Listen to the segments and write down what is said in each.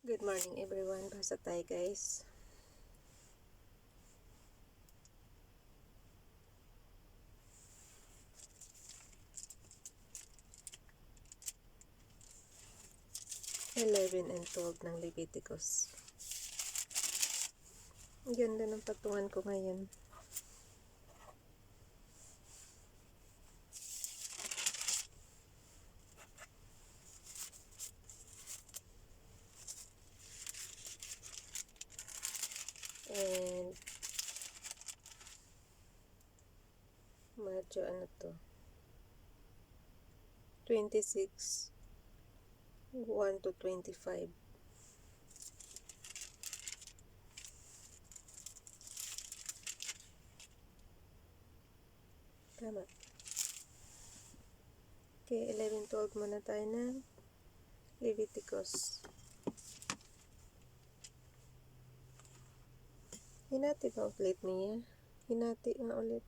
Good morning everyone. Basa tayo guys. Eleven and 12 ng Leviticus. Ang ganda ng patungan ko ngayon. And medyo ano to, 26 1 to 25. Tama. Okay, 11-12 muna tayo ng Leviticus. Hinati ba ulit niya? Hinati nga ulit.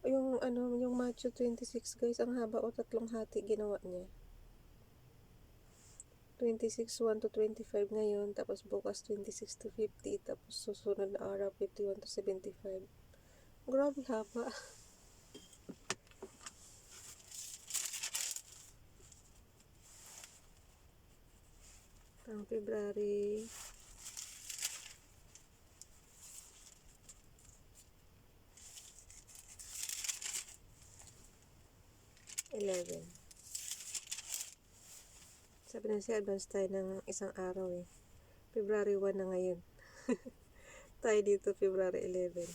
Yung Matthew 26 guys, ang haba o tatlong hati ginawa niya. 26, 1 to 25 ngayon, tapos bukas 26 to 50, tapos susunod na araw 51 to 75. Grabe haba. Pang February 11. Sabi na siya, advance tayo ng isang araw eh. February 1 na ngayon. Tayo dito February 11.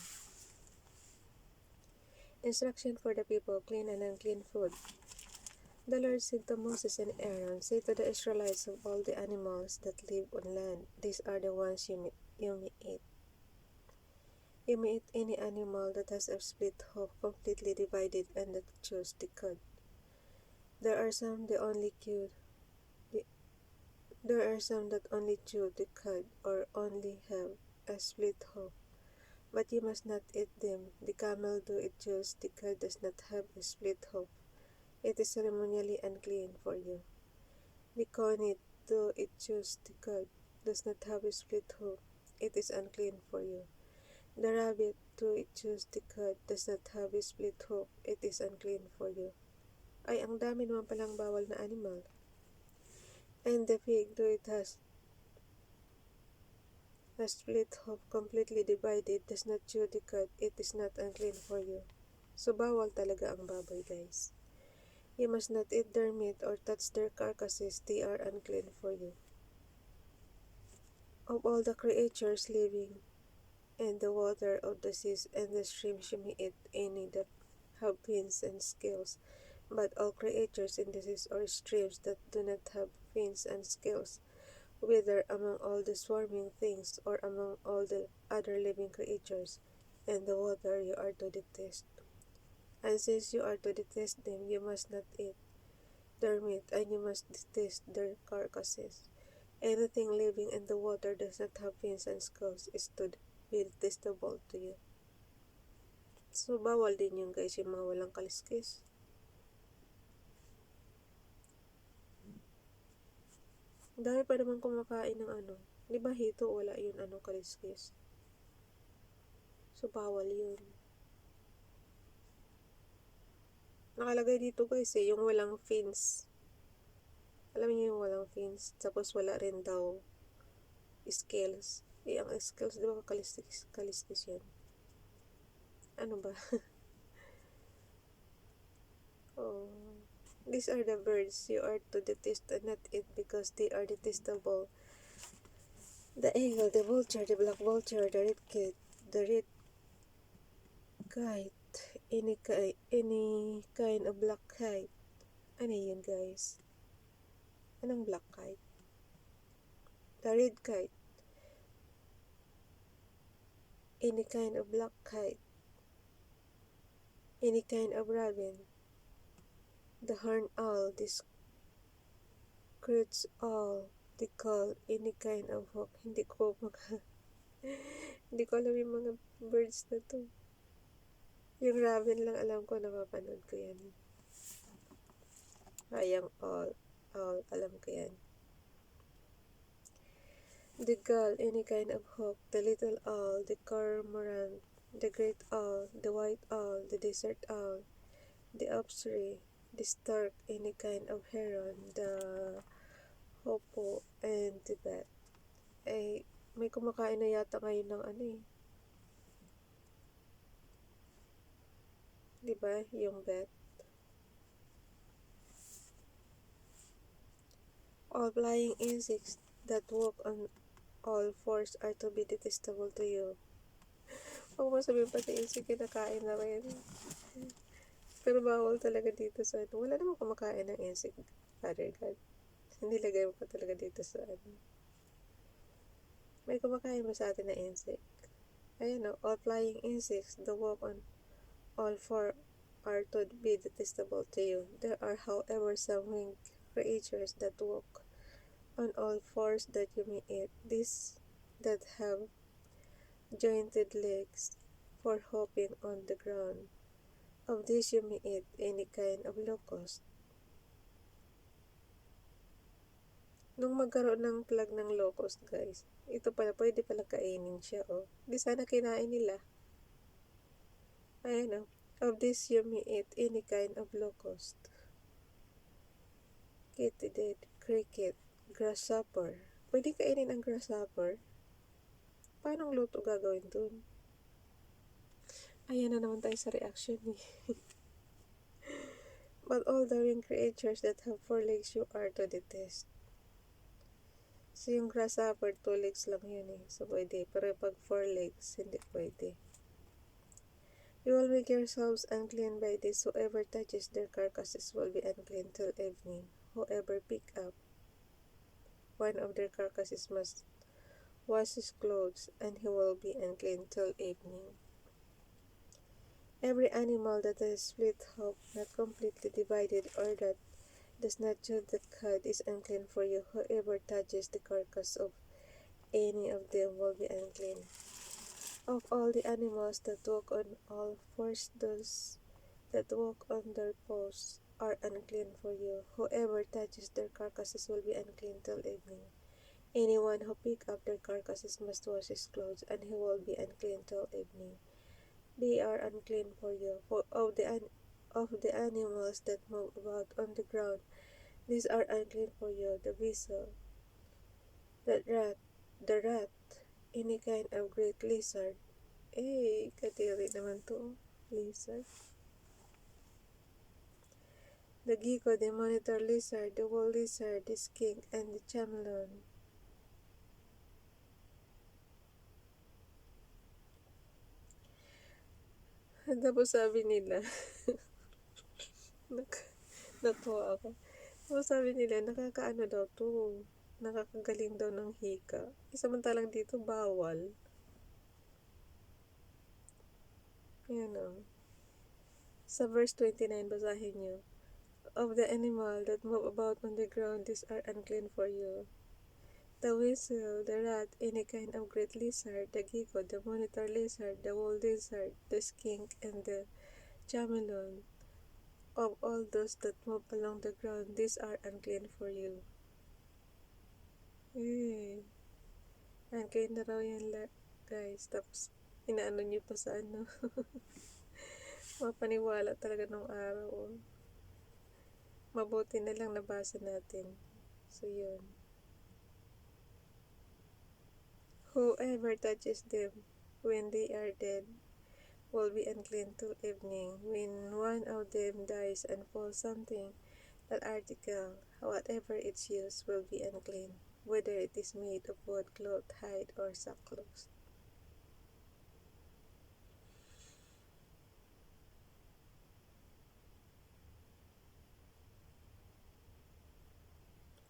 Instruction for the people, clean and unclean food. The Lord said to Moses and Aaron, say to the Israelites of all the animals that live on land, these are the ones you may eat. You may eat any animal that has a split hoof completely divided and that chews the cud. There are some that only chew the cud or only have a split hoof, but you must not eat them. The camel, though it chews the cud, does not have a split hoof. It is ceremonially unclean for you. The coney, though it chews the cud, does not have a split hoof. It is unclean for you. The rabbit, though it chews the cud, does not have a split hoof. It is unclean for you. Ay, ang dami naman palang bawal na animal. And the pig, though it has a split hoof completely divided, does not chew the cud. It is not unclean for you. So, bawal talaga ang baboy, guys. You must not eat their meat or touch their carcasses. They are unclean for you. Of all the creatures living in the water of the seas and the streams, you may eat any that have fins and scales. But all creatures in the seas or streams that do not have fins and scales, whether among all the swarming things or among all the other living creatures in the water, you are to detest. And since you are to detest them, you must not eat their meat, and you must detest their carcasses. Anything living in the water does not have fins and scales is to be detestable to you. So, bawal din yung guys, yung mga walang kaliskis. Dahil pa naman kumakain ng di ba hito, wala yun kaliskis. So, bawal yun. Nakalagay dito guys yung walang fins. Alam niyo yung walang fins. Tapos wala rin daw scales. Ang scales, di ba kaliskis yan? Ano ba? Oh. These are the birds you are to detest and not eat because they are detestable. The eagle, the vulture, the black vulture, the red kite, any kind of black kite. Ano yun guys? Anong black kite? The red kite. Any kind of black kite. Any kind of robin. The horned owl, the screech owl, the gull, any kind of hawk. Hindi ko alam yung mga birds na to. Yung robin lang alam ko, napapanood ko yan. Yung owl, alam ko yan. the gull, any kind of hawk, the little owl, the cormorant, the great owl, the white owl, the desert owl, the osprey, the stork, any kind of heron, the hoopoe, and the bat. Eh, may kumakain na yata ngayon ng ano eh. Diba? Yung bat. All flying insects that walk on all fours are to be detestable to you. Huwag mo sabihin pati insect kinakain na rin. Pero bawal talaga dito sa ano. Wala namang kumakain ng insect, Father God. Nilagay mo pa talaga dito sa ano. May kumakain ba sa atin na insect? Ayan o, all flying insects that walk on all four are to be detestable to you. There are, however, some winged creatures that walk on all fours that you may eat. These that have jointed legs for hopping on the ground. Of these you may eat any kind of locust. Nung magkaroon ng plug ng locust, guys, ito pala, pwede pala kainin siya, oh. Di sana kinain nila. Ayan, oh. Of this you may eat any kind of locust. Katydid, cricket, grasshopper. Pwede kainin ang grasshopper? Paano luto gagawin dun? Ayan na naman tayo sa reaction eh. But all the winged creatures that have 4 legs you are to detest. So yung grasshopper, 2 legs lang yun eh. So pwede. Pero pag 4 legs, hindi pwede. You will make yourselves unclean by this. Whoever touches their carcasses will be unclean till evening. Whoever pick up one of their carcasses must wash his clothes, and he will be unclean till evening. Every animal that has split hoof, not completely divided, or that does not chew the cud is unclean for you. Whoever touches the carcass of any of them will be unclean. Of all the animals that walk on all fours, those that walk on their paws are unclean for you. Whoever touches their carcasses will be unclean till evening. Anyone who pick up their carcasses must wash his clothes, and he will be unclean till evening. They are unclean for you. For of the animals that move about on the ground, these are unclean for you: the weasel, the rat, any kind of great lizard. Kadiri naman to, lizard. The gecko, the monitor lizard, the wall lizard, the skink, and the chameleon. Tapos sabi nila, natuwa ako. Tapos sabi nila, nakakaano daw to, nakakagaling daw ng hika. Samantalang dito, bawal. Ayan o. Sa verse 29, basahin nyo. Of the animal that move about on the ground, these are unclean for you: the weasel, the rat, any kind of great lizard, the gecko, the monitor lizard, the wall lizard, the skink, and the chameleon. Of all those that move along the ground, these are unclean for you. Unclean na raw yan, guys. Tapos, inaano nyo pa sa ano. Mapaniwala talaga nung araw. Oh. Mabuti na lang nabasa natin. So, yun. Whoever touches them when they are dead will be unclean till evening. When one of them dies and falls something, that article, whatever its use, will be unclean, whether it is made of wood, cloth, hide, or sackcloth.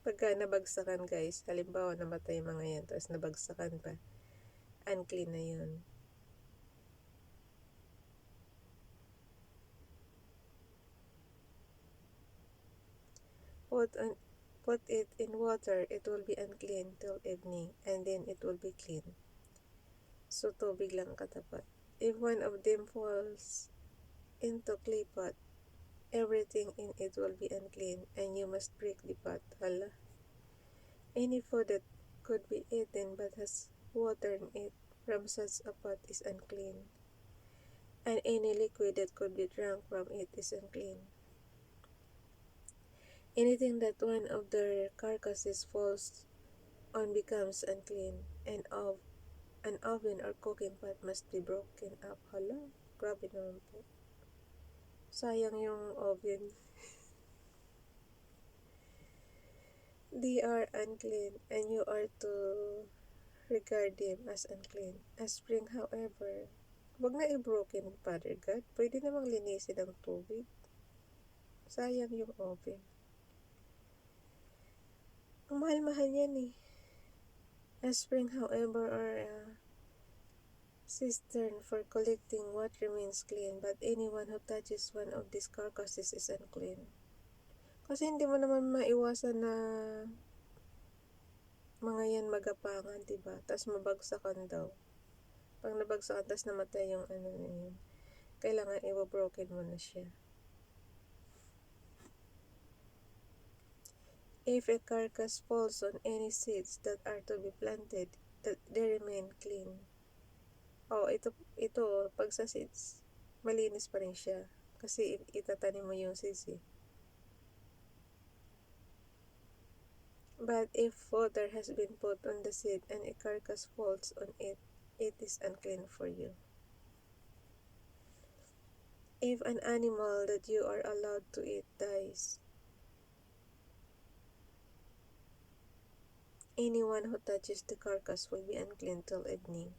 Pagka nabagsakan, guys, halimbawa namatay mga yan, tapos nabagsakan pa, unclean na yun. Put it in water, it will be unclean till evening, and then it will be clean. So, tubig lang katapat. If one of them falls into clay pot, everything in it will be unclean, and you must break the pot. Hala. Any food that could be eaten but has water in it from such a pot is unclean, and any liquid that could be drunk from it is unclean. Anything that one of their carcasses falls on becomes unclean, and of an oven or cooking pot must be broken up. Hala, grabe naman po. Sayang yung oven. They are unclean, and you are to regard them as unclean. A spring, however, wag na i-broken, Father God. Pwede namang linisin ng tubig. Sayang yung oven. Ang mahal-mahal yan eh. A spring, however, or a cistern for collecting what remains clean, but anyone who touches one of these carcasses is unclean. Kasi hindi mo naman maiwasan na mga yan magapangan, diba? Tapos mabagsakan daw. Pag nabagsakan, tapos namatay yung ano na yun, kailangan i-broken mo na siya. If a carcass falls on any seeds that are to be planted, that they remain clean. Ito, pag sa seeds, malinis pa rin siya. Kasi itatanim mo yung seeds eh. But if water has been put on the seed and a carcass falls on it, it is unclean for you. If an animal that you are allowed to eat dies, anyone who touches the carcass will be unclean till evening.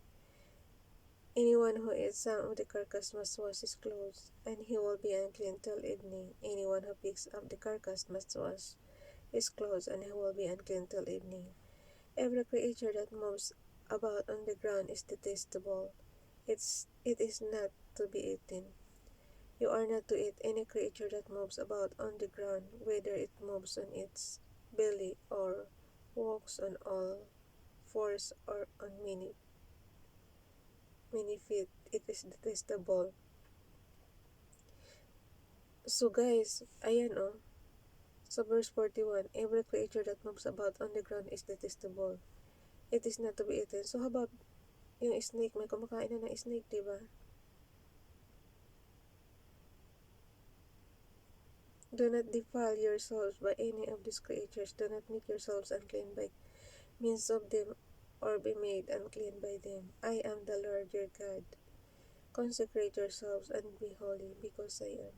Anyone who eats some of the carcass must wash his clothes, and he will be unclean till evening. Anyone who picks up the carcass must wash his clothes, and he will be unclean till evening. Every creature that moves about on the ground is detestable. It is not to be eaten. You are not to eat any creature that moves about on the ground, whether it moves on its belly or walks on all fours or on many feet. It is detestable. So guys, ayan oh. So verse 41, every creature that moves about on the ground is detestable. It is not to be eaten. So how about yung snake? May kumakain na ng snake, diba? Do not defile yourselves by any of these creatures. Do not make yourselves unclean by means of them, or be made unclean by them. I am the Lord your God. Consecrate yourselves and be holy, because I am.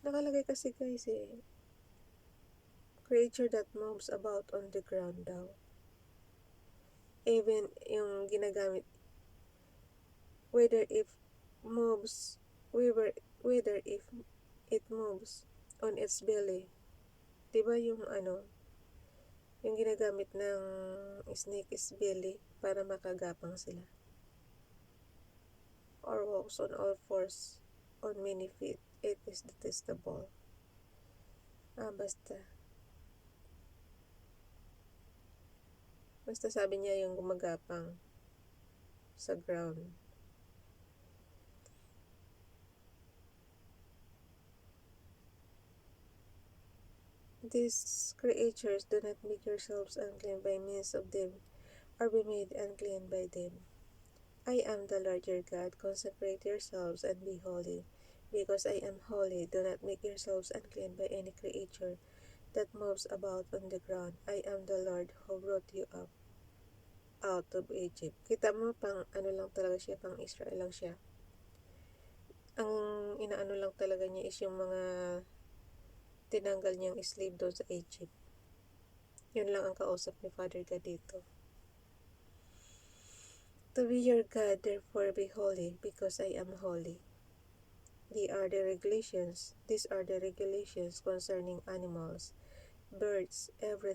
Nakalagay kasi guys creature that moves about on the ground daw. Even yung ginagamit, whether if it moves on its belly. Diba yung yung ginagamit ng snake is belly para makagapang sila. Or walks on all fours on many feet. It is detestable. Basta sabi niya yung gumagapang sa ground. These creatures, do not make yourselves unclean by means of them, or be made unclean by them. I am the Lord your God. Consecrate yourselves and be holy, because I am holy. Do not make yourselves unclean by any creature that moves about on the ground. I am the Lord who brought you up out of Egypt. Kita mo, pang lang talaga siya, pang Israel lang siya. Ang inaano lang talaga niya is yung mga tinanggal niyang slave doon sa Egypt. Yun lang ang kausap ni Father God dito. To be your God, therefore be holy, because I am holy. These are the regulations concerning animals, birds, every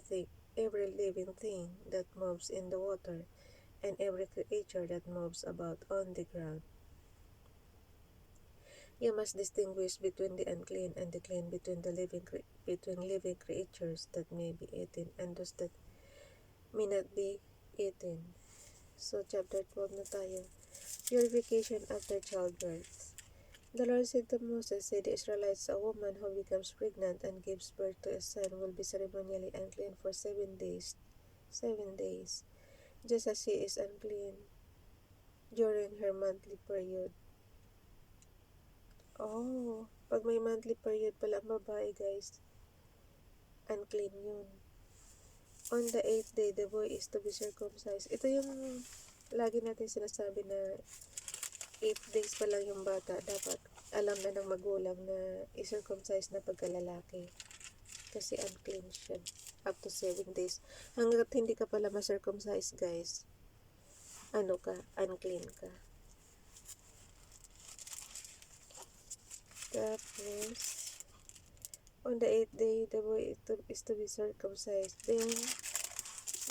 living thing that moves in the water, and every creature that moves about on the ground. You must distinguish between the unclean and the clean, between living creatures that may be eaten and those that may not be eaten. So, chapter 12 na tayo. Purification after childbirth. The Lord said to Moses, "Say the Israelites, a woman who becomes pregnant and gives birth to a son will be ceremonially unclean for 7 days. 7 days. just as she is unclean during her monthly period. Oh, pag may monthly period pala ang babae, guys, unclean yun. On the 8th day, the boy is to be circumcised. Ito yung lagi natin sinasabi na 8 days pa lang yung bata, dapat alam na ng magulang na i-circumcise na pagkalalaki. Kasi unclean siya. Up to 7 days. Hanggat hindi ka pala ma-circumcise, guys, unclean ka. Tapos, on the 8th day, the boy is to be circumcised. Then,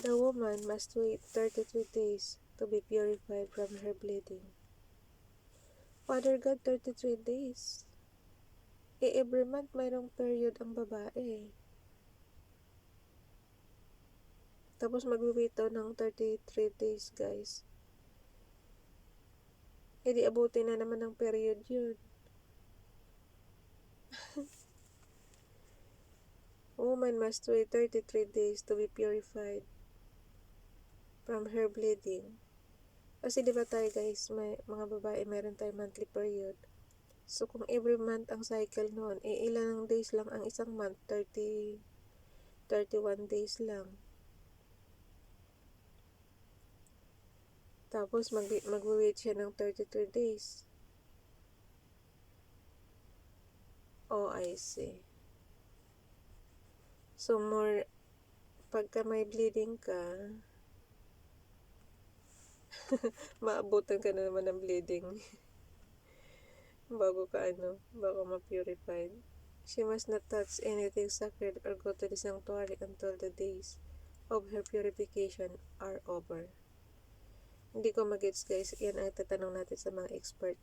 the woman must wait 33 days to be purified from her bleeding. Father God, 33 days. Every month mayroong period ang babae. Tapos mag-wait daw ng 33 days, guys. Di abutin na naman ng period yun. Woman must wait 33 days to be purified from her bleeding. Kasi diba tayo, guys, may mga babae, meron tayo monthly period. So, kung every month ang cycle noon, ilang days lang ang isang month? 31 days lang. Tapos, mag-wait siya ng 33 days. Oh, I see. So, pagka may bleeding ka, maabutan ka na naman ng bleeding. bago ma-purified. She must not touch anything sacred or go to the sanctuary until the days of her purification are over. Hindi ko magets, guys. Yan ang tatanong natin sa mga expert.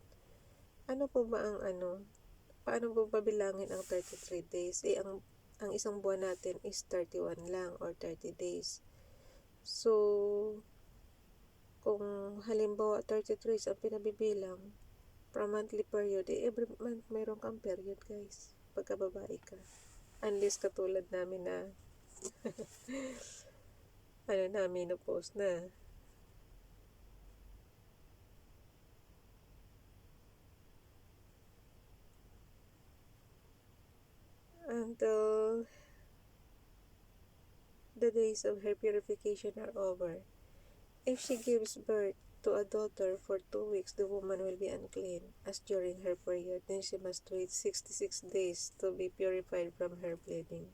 Ano po ba ang paano po babilangin ang 33 days? Ang isang buwan natin is 31 lang or 30 days. So, kung halimbawa 33 ang pinabibilang, from monthly period, every month mayroon kang period, guys, pagka babae ka. Unless katulad namin na menopause na. Until the days of her purification are over. If she gives birth to a daughter for 2 weeks, the woman will be unclean, as during her period. Then she must wait 66 days to be purified from her bleeding.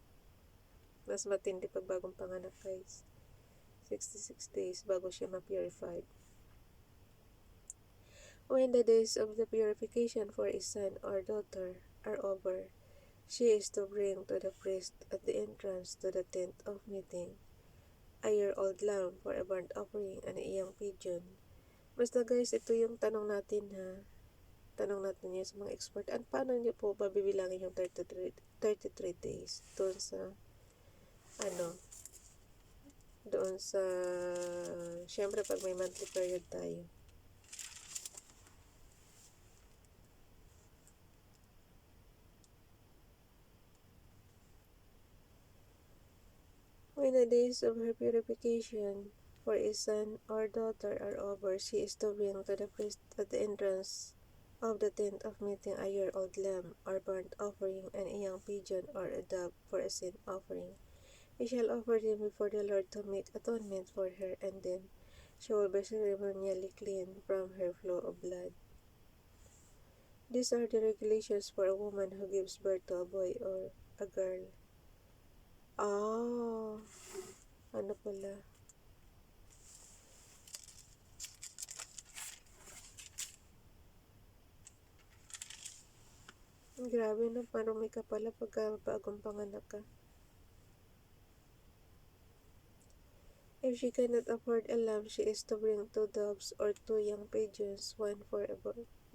Mas matindi pag bagong panganak, guys. 66 days bago siya ma-purified. When the days of the purification for a son or daughter are over, she is to bring to the priest at the entrance to the tent of meeting a year-old lamb for a burnt offering and a young pigeon. Basta, guys, ito yung tanong natin, ha. Tanong natin yun sa mga expert. At paano niyo po babibilangin yung 33 days doon sa syempre pag may monthly period tayo. When the days of her purification for a son or daughter are over, she is to bring to the priest at the entrance of the tent of meeting a year-old lamb or burnt offering and a young pigeon or a dove for a sin offering. He shall offer them before the Lord to make atonement for her, and then she will be ceremonially clean from her flow of blood. These are the regulations for a woman who gives birth to a boy or a girl. Ano pala? Grabe, no? Marumi ka pala pagka bagong panganak ka. If she cannot afford a lamb, she is to bring 2 doves or 2 young pigeons, one for a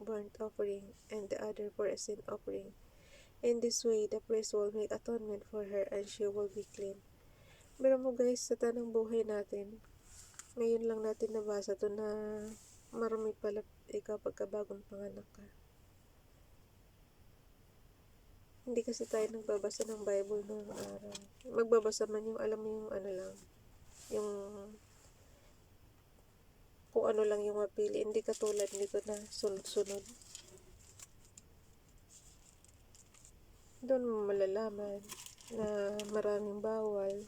burnt offering and the other for a sin offering. In this way, the priest will make atonement for her and she will be clean. Pero mo, guys, sa tanang buhay natin, ngayon lang natin nabasa to na marami pala ikaw pagkabagong panganak ka. Hindi kasi tayo nagbabasa ng Bible noong araw. Magbabasa man yung, alam mo yung lang, yung lang yung mapili. Hindi katulad nito na sunod-sunod. Doon mo malalaman na maraming bawal.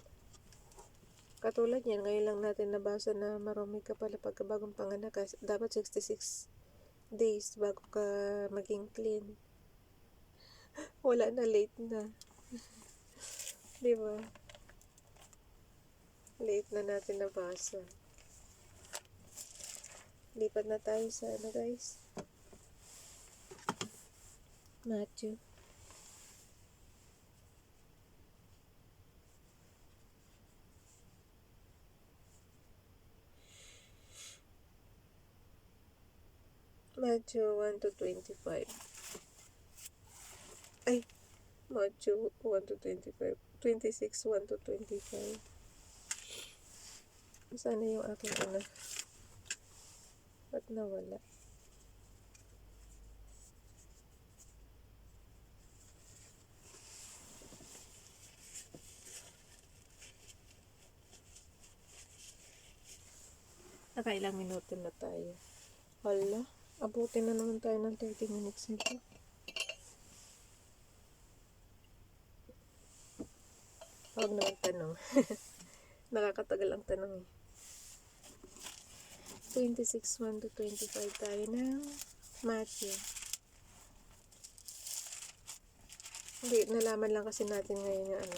Katulad yan, ngayon lang natin nabasa na marumi ka pala pagkabagong panganak. Dapat 66 days bago ka maging clean. Wala na, late na. Diba? Late na natin nabasa. Lipat na tayo sa ano, guys? Matthew. Matthew 1 to 25. Ay, Matthew 1 to 25. 26, 1 to 25. Sana yung aking ano? Ba't nawala? Nakailang minuto na tayo. Hala, abutin na naman tayo ng 30 minutes nito. Huwag na magtanong. Nakakatagal ang tanong eh. 26, 1 to 25 tayo ng Matthew. Hindi, nalaman lang kasi natin ngayon yung ano.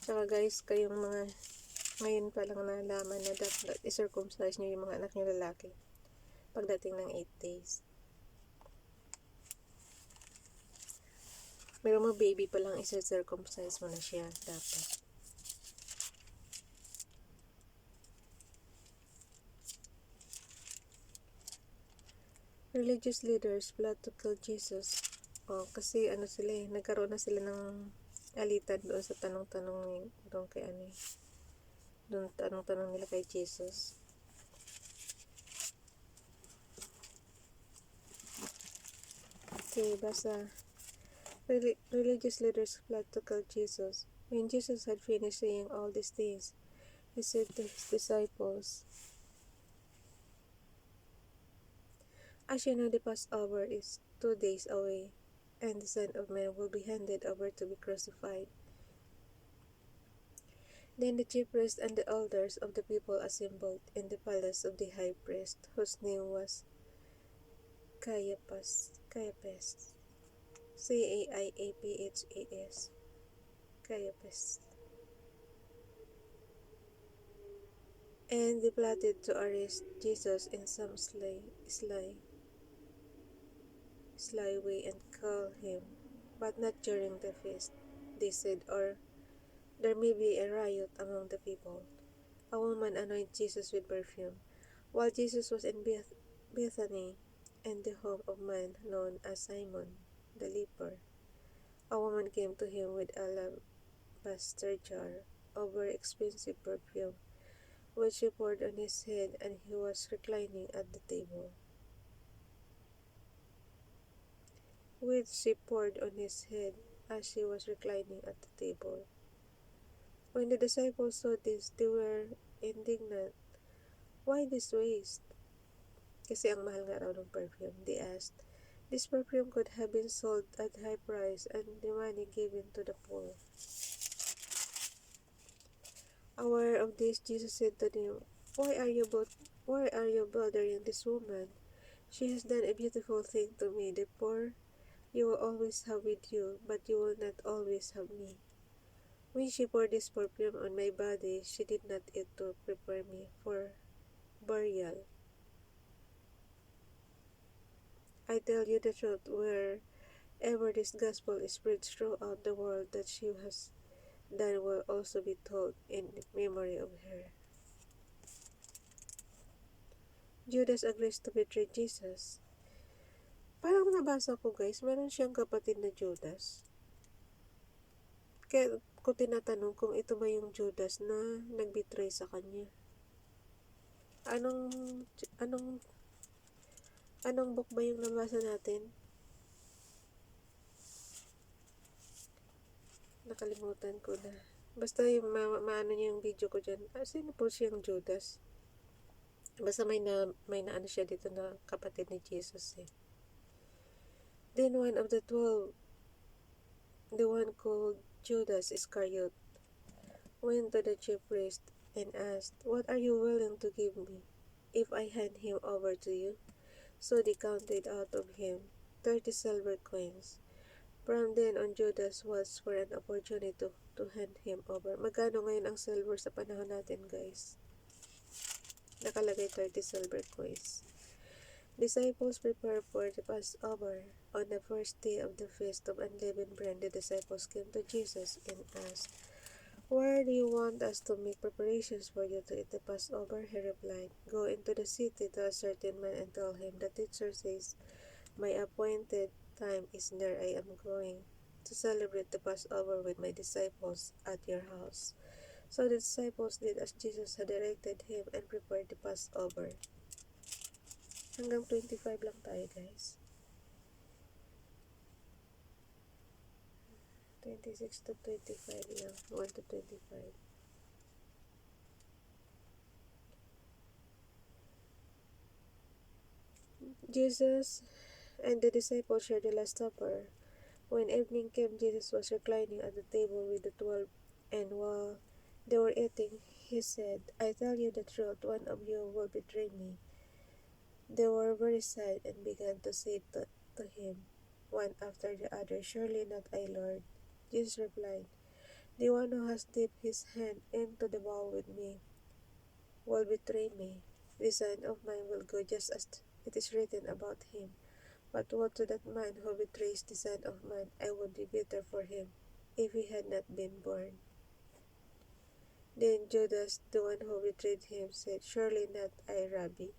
Tsaka guys, kayong mga ngayon pa lang nalaman na dapat i-circumcise nyo yung mga anak nyo lalaki pagdating ng 8 days. Pero mga baby pa lang i-circumcise mo na siya dapat. Religious leaders plot to kill Jesus. Kasi ano sila eh, nagkaroon na sila ng alitan doon sa tanong-tanong doon kay ano eh. Doon tanong-tanong nila kay Jesus. Okay, basa. Religious leaders plot to kill Jesus. When Jesus had finished saying all these things, he said to his disciples, "As you know, the Passover is 2 days away, and the Son of Man will be handed over to be crucified." Then the chief priests and the elders of the people assembled in the palace of the high priest, whose name was Caiaphas. Caiaphas. Caiaphas. And they plotted to arrest Jesus in some sly way and kill him, but not during the feast, they said, or there may be a riot among the people. A woman anointed Jesus with perfume. While Jesus was in Bethany, in the home of a man known as Simon the leper, a woman came to him with a alabaster jar of very expensive perfume, which she poured on his head, and he was reclining at the table. Which she poured on his head as she was reclining at the table. When the disciples saw this, they were indignant. "Why this waste?" Kasi ang mahal nga raw ng perfume. They asked, "This perfume could have been sold at high price and the money given to the poor." Aware of this, Jesus said to them, Why are you bothering this woman? She has done a beautiful thing to me. The poor you will always have with you, but you will not always have me. When she poured this perfume on my body, she did not eat to prepare me for burial. I tell you the truth, wherever this gospel is preached throughout the world, that she has done will also be told in memory of her. Judas agrees to betray Jesus. Parang nabasa ko guys, meron siyang kapatid na Judas. Kaya ko tinatanong kung ito ba yung Judas na nagbetray sa kanya. Anong book ba yung nabasa natin? Nakalimutan ko na. Basta yung maano niya yung video ko dyan. Sino po siyang Judas? Basta may na ano siya dito na kapatid ni Jesus eh. Then one of the 12, the one called Judas Iscariot, went to the chief priest and asked, "What are you willing to give me if I hand him over to you?" So they counted out of him 30 silver coins. From then on, Judas was for an opportunity to hand him over. Magkano ngayon ang silver sa panahon natin, guys? Nakalagay 30 silver coins. Disciples prepared for the Passover. On the first day of the feast of unleavened bread, the disciples came to Jesus and asked, "Where do you want us to make preparations for you to eat the Passover?" He replied, "Go into the city to a certain man and tell him, 'The teacher says, my appointed time is near. I am going to celebrate the Passover with my disciples at your house.'" So the disciples did as Jesus had directed him and prepared the Passover. Hanggang 25 lang tayo, guys. 26 to 25 lang. 1 to 25. Jesus and the disciples shared the Last Supper. When evening came, Jesus was reclining at the table with the 12, and while they were eating, he said, "I tell you the truth, one of you will betray me." They were very sad and began to say to him, one after the other, "Surely not I, Lord." Jesus replied, "The one who has dipped his hand into the bowl with me will betray me. The Son of Man will go just as it is written about him. But woe to that man who betrays the Son of Man. I would be better for him if he had not been born." Then Judas, the one who betrayed him, said, "Surely not I, Rabbi."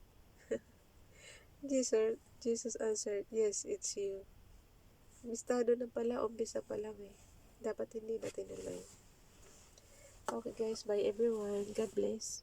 Jesus answered, "Yes, it's you." Bistado na pala, umpisa pa lang eh. Dapat hindi na tinuloy. Okay guys, bye everyone. God bless.